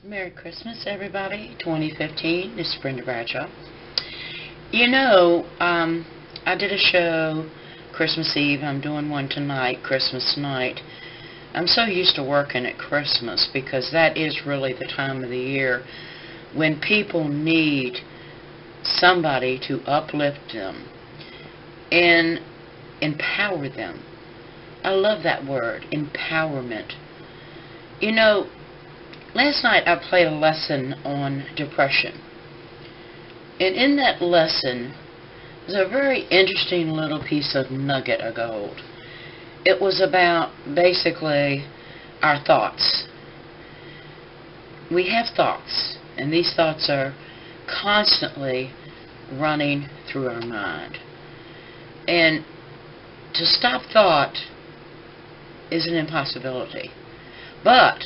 Merry Christmas, everybody. 2015. This is Brenda Bradshaw. You know, I did a show Christmas Eve. I'm doing one tonight, Christmas night. I'm so used to working at Christmas because that is really the time of the year when people need somebody to uplift them and empower them. I love that word, empowerment. You know, last night I played a lesson on depression. And in that lesson was a very interesting little piece of nugget of gold. It was about basically our thoughts. We have thoughts, and these thoughts are constantly running through our mind. And to stop thought is an impossibility. But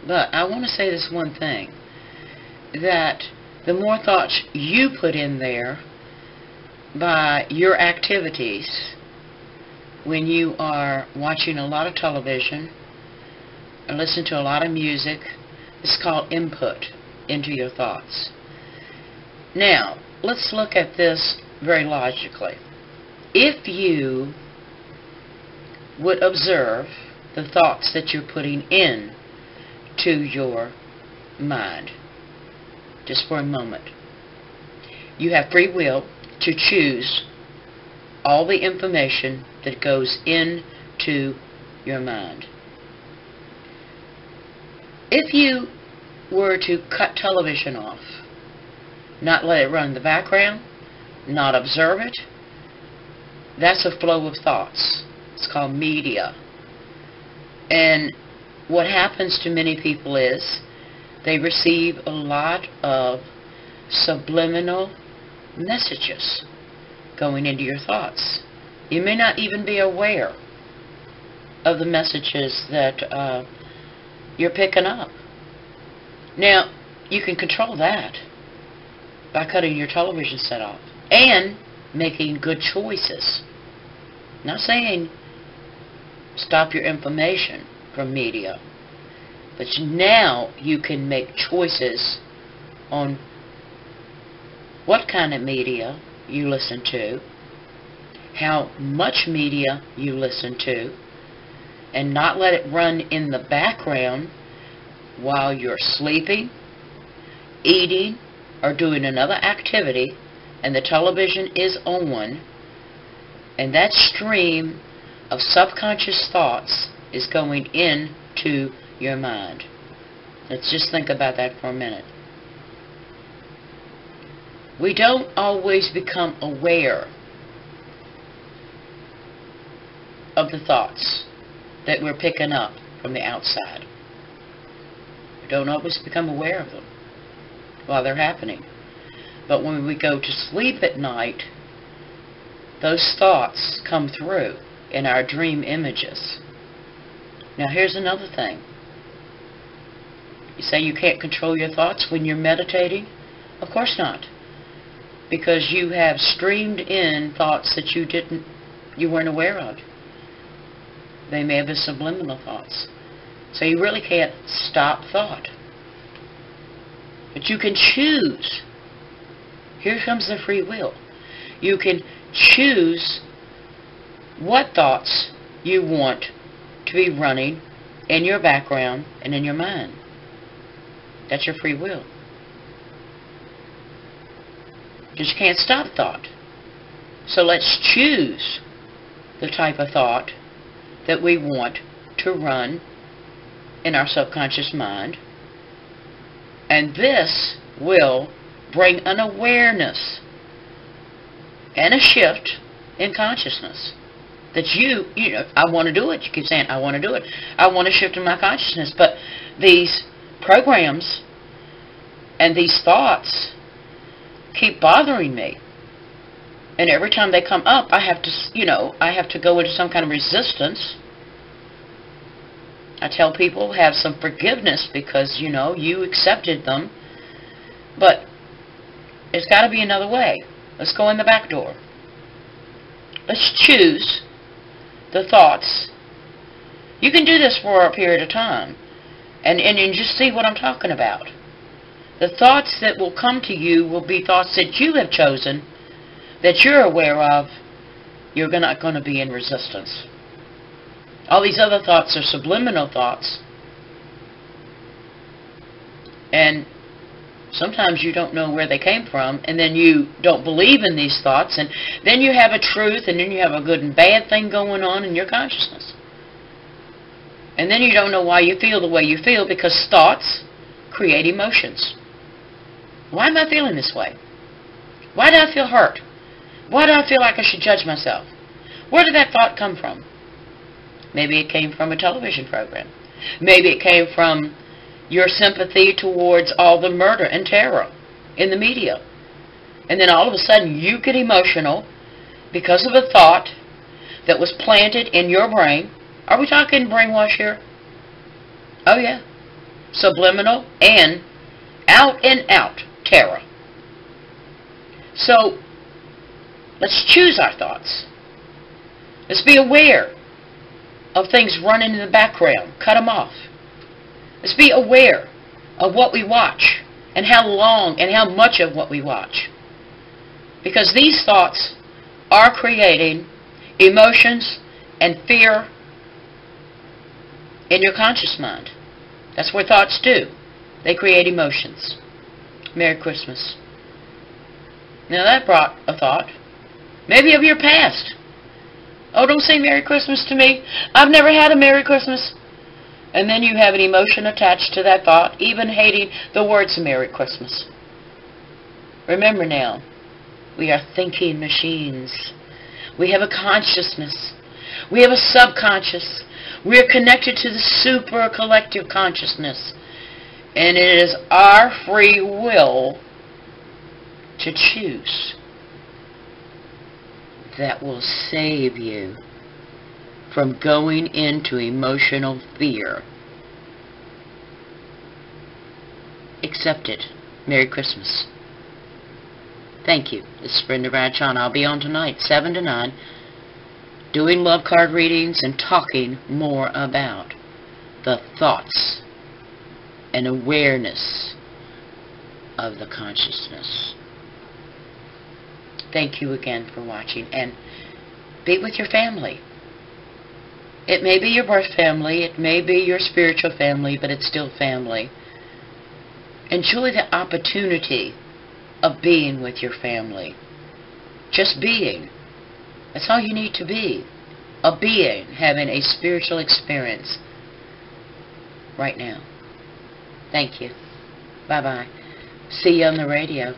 I want to say this one thing, that the more thoughts you put in there by your activities, when you are watching a lot of television or listening to a lot of music, it's called input into your thoughts. Now, let's look at this very logically. If you would observe the thoughts that you're putting in to your mind, just for a moment, you have free will to choose all the information that goes into your mind. If you were to cut television off, not let it run in the background, not observe it, that's a flow of thoughts. It's called media. And what happens to many people is they receive a lot of subliminal messages going into your thoughts. You may not even be aware of the messages that you're picking up. Now, you can control that by cutting your television set off and making good choices. Not saying stop your information from media, but now you can make choices on what kind of media you listen to, how much media you listen to, and not let it run in the background while you're sleeping, eating, or doing another activity, and the television is on, and that stream of subconscious thoughts is going into your mind. Let's just think about that for a minute. We don't always become aware of the thoughts that we're picking up from the outside. We don't always become aware of them while they're happening. But when we go to sleep at night, those thoughts come through in our dream images. Now here's another thing. You say you can't control your thoughts when you're meditating? Of course not. Because you have streamed in thoughts that you weren't aware of. They may have been subliminal thoughts. So you really can't stop thought. But you can choose. Here comes the free will. You can choose what thoughts you want to be running in your background and in your mind. That's your free will. Because you can't stop thought. So let's choose the type of thought that we want to run in our subconscious mind. And this will bring an awareness and a shift in consciousness. That you know, I want to do it. You keep saying, I want to do it. I want to shift in my consciousness. But these programs and these thoughts keep bothering me. And every time they come up, I have to go into some kind of resistance. I tell people, have some forgiveness because, you accepted them. But it's got to be another way. Let's go in the back door. Let's choose the thoughts. You can do this for a period of time. And just see what I'm talking about. The thoughts that will come to you will be thoughts that you have chosen, that you're aware of. You're not going to be in resistance. All these other thoughts are subliminal thoughts. And sometimes you don't know where they came from, and then you don't believe in these thoughts, and then you have a truth, and then you have a good and bad thing going on in your consciousness. And then you don't know why you feel the way you feel, because thoughts create emotions. Why am I feeling this way? Why do I feel hurt? Why do I feel like I should judge myself? Where did that thought come from? Maybe it came from a television program. Maybe it came from your sympathy towards all the murder and terror in the media. And then all of a sudden you get emotional because of a thought that was planted in your brain. Are we talking brainwash here? Oh yeah. Subliminal and out terror. So let's choose our thoughts. Let's be aware of things running in the background. Cut them off. Let's be aware of what we watch and how long and how much of what we watch. Because these thoughts are creating emotions and fear in your conscious mind. That's what thoughts do. They create emotions. Merry Christmas. Now that brought a thought. Maybe of your past. Oh, don't say Merry Christmas to me. I've never had a Merry Christmas. And then you have an emotion attached to that thought, even hating the words Merry Christmas. Remember now, we are thinking machines. We have a consciousness. We have a subconscious. We are connected to the super collective consciousness. And it is our free will to choose that will save you from going into emotional fear. Accept it. Merry Christmas. Thank you. This is Brenda Bradshaw, and I'll be on tonight, 7 to 9, doing love card readings and talking more about the thoughts and awareness of the consciousness. Thank you again for watching, and be with your family. It may be your birth family, it may be your spiritual family, but it's still family. Enjoy the opportunity of being with your family. Just being. That's all you need to be. A being having a spiritual experience right now. Thank you. Bye-bye. See you on the radio.